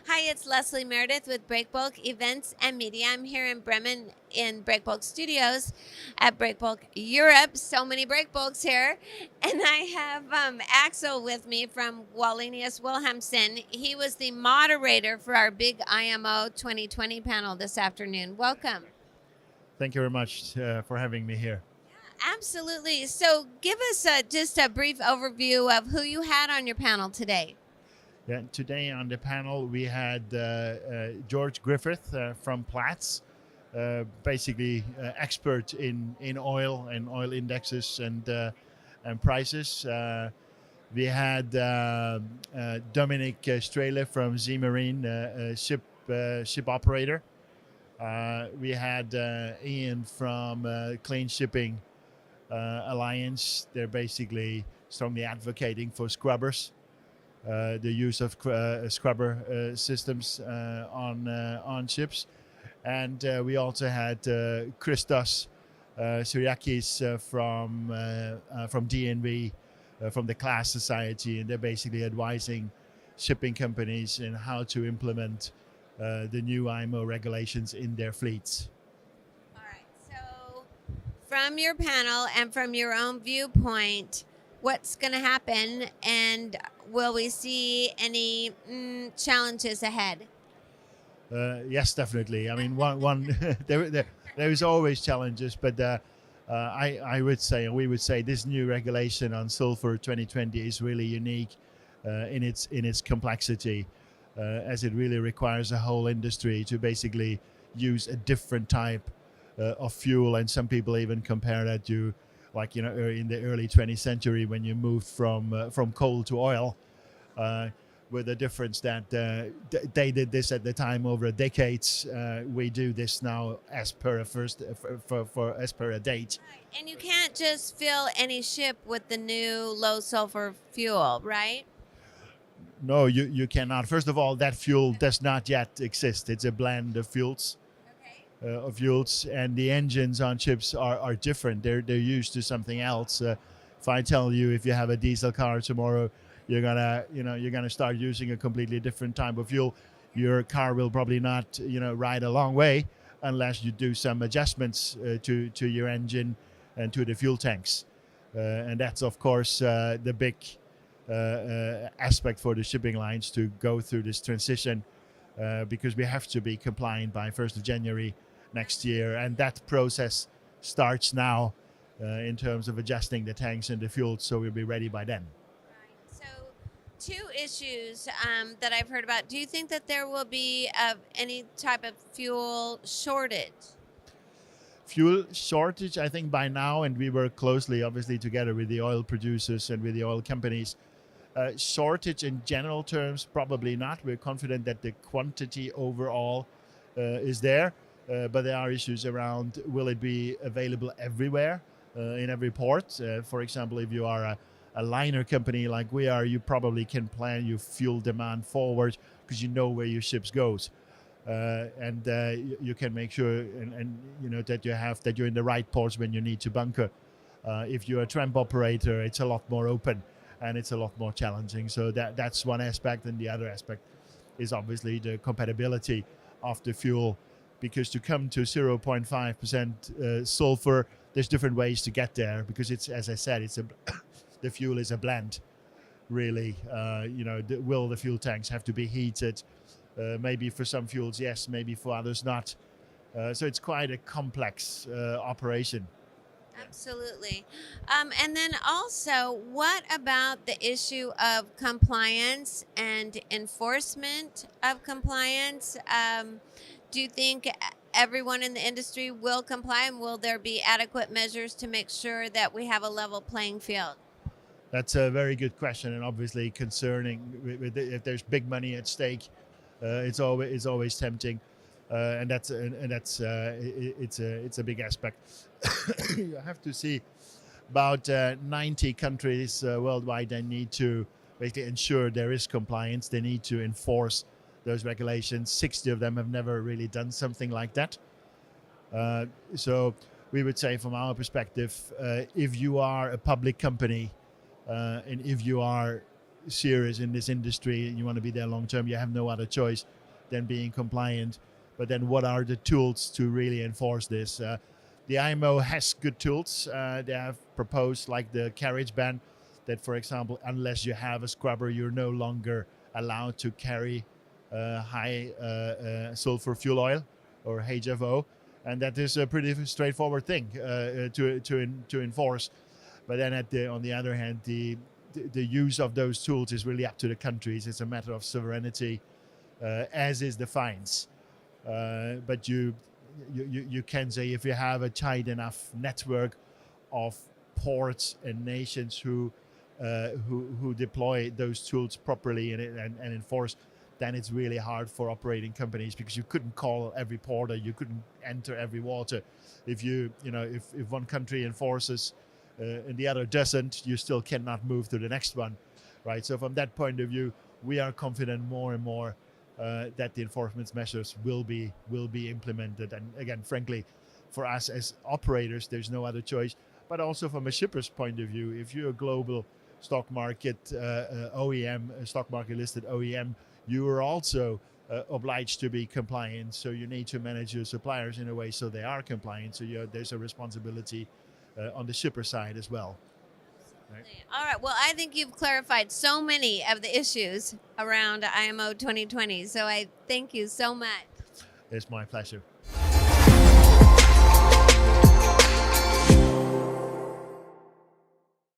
Hi, it's Leslie Meredith with Breakbulk Events and Media. I'm here in Bremen in Breakbulk Studios at Breakbulk Europe. So many Breakbulks here. And I have Axel with me from Wallenius Wilhelmsen. He was the moderator for our big IMO 2020 panel this afternoon. Welcome. Thank you very much for having me here. Absolutely. So give us just a brief overview of who you had on your panel today. Yeah, today on the panel we had George Griffith from Platts, basically expert in oil and oil indexes and prices. We had Dominic Strele from Z Marine, ship operator. We had Ian from Clean Shipping Alliance. They're basically strongly advocating for scrubbers, the use of scrubber systems on ships. And we also had Christos Syriakis from DNV, from the Class Society, and they're basically advising shipping companies in how to implement the new IMO regulations in their fleets. All right. So, from your panel and from your own viewpoint, what's going to happen, and will we see any challenges ahead? Yes, definitely. I mean, one there is always challenges, but I would say, and we would say, this new regulation on sulfur 2020 is really unique in its complexity, as it really requires a whole industry to basically use a different type of fuel, and some people even compare that to, like, in the early 20th century when you moved from coal to oil. With the difference that they did this at the time over decades. We do this now as per as per a date. Right. And you can't just fill any ship with the new low sulfur fuel, right? No, you cannot. First of all, that fuel does not yet exist. It's a blend of fuels. Okay. And the engines on ships are different. They're used to something else. If I tell you, if you have a diesel car tomorrow, you're gonna start using a completely different type of fuel. Your car will probably not ride a long way unless you do some adjustments to your engine and to the fuel tanks. And that's of course the big aspect for the shipping lines to go through this transition, because we have to be compliant by 1st of January next year, and that process starts now in terms of adjusting the tanks and the fuel, so we'll be ready by then. So, two issues that I've heard about. Do you think that there will be any type of fuel shortage? Fuel shortage, I think by now, and we work closely obviously together with the oil producers and with the oil companies. Shortage in general terms, probably not. We're confident that the quantity overall is there, but there are issues around, will it be available everywhere in every port? For example, if you are a liner company like we are, you probably can plan your fuel demand forward because you know where your ships goes. And you can make sure and that you're in the right ports when you need to bunker. If you're a tramp operator, it's a lot more open and it's a lot more challenging. So that's one aspect, and the other aspect is obviously the compatibility of the fuel, because to come to 0.5% sulfur, there's different ways to get there, because it's, as I said, the fuel is a blend, really. Will the fuel tanks have to be heated? Maybe for some fuels, yes. Maybe for others, not. So it's quite a complex operation. Absolutely. And then also, what about the issue of compliance and enforcement of compliance? Do you think everyone in the industry will comply, and will there be adequate measures to make sure that we have a level playing field? That's a very good question, and obviously concerning. If there's big money at stake, it's always tempting, and it's a big aspect. You have to see about 90 countries worldwide. They need to basically ensure there is compliance. They need to enforce those regulations. 60 of them have never really done something like that. So we would say, from our perspective, if you are a public company, and if you are serious in this industry and you want to be there long term, you have no other choice than being compliant. But then what are the tools to really enforce this? The IMO has good tools. They have proposed like the carriage ban that, for example, unless you have a scrubber, you're no longer allowed to carry high sulfur fuel oil or HFO. And that is a pretty straightforward thing to enforce. But then on the other hand, the use of those tools is really up to the countries. It's a matter of sovereignty, as is the fines. But you can say if you have a tight enough network of ports and nations who deploy those tools properly and enforce, then it's really hard for operating companies, because you couldn't call every porter, you couldn't enter every water. If if one country enforces and the other doesn't, you still cannot move to the next one, right? So from that point of view, we are confident more and more that the enforcement measures will be implemented. And again, frankly, for us as operators, there's no other choice. But also from a shipper's point of view, if you're a global stock market OEM, a stock market listed OEM, you are also obliged to be compliant. So you need to manage your suppliers in a way so they are compliant. So there's a responsibility on the shipper side as well. Right? All right. Well, I think you've clarified so many of the issues around IMO 2020. So I thank you so much. It's my pleasure.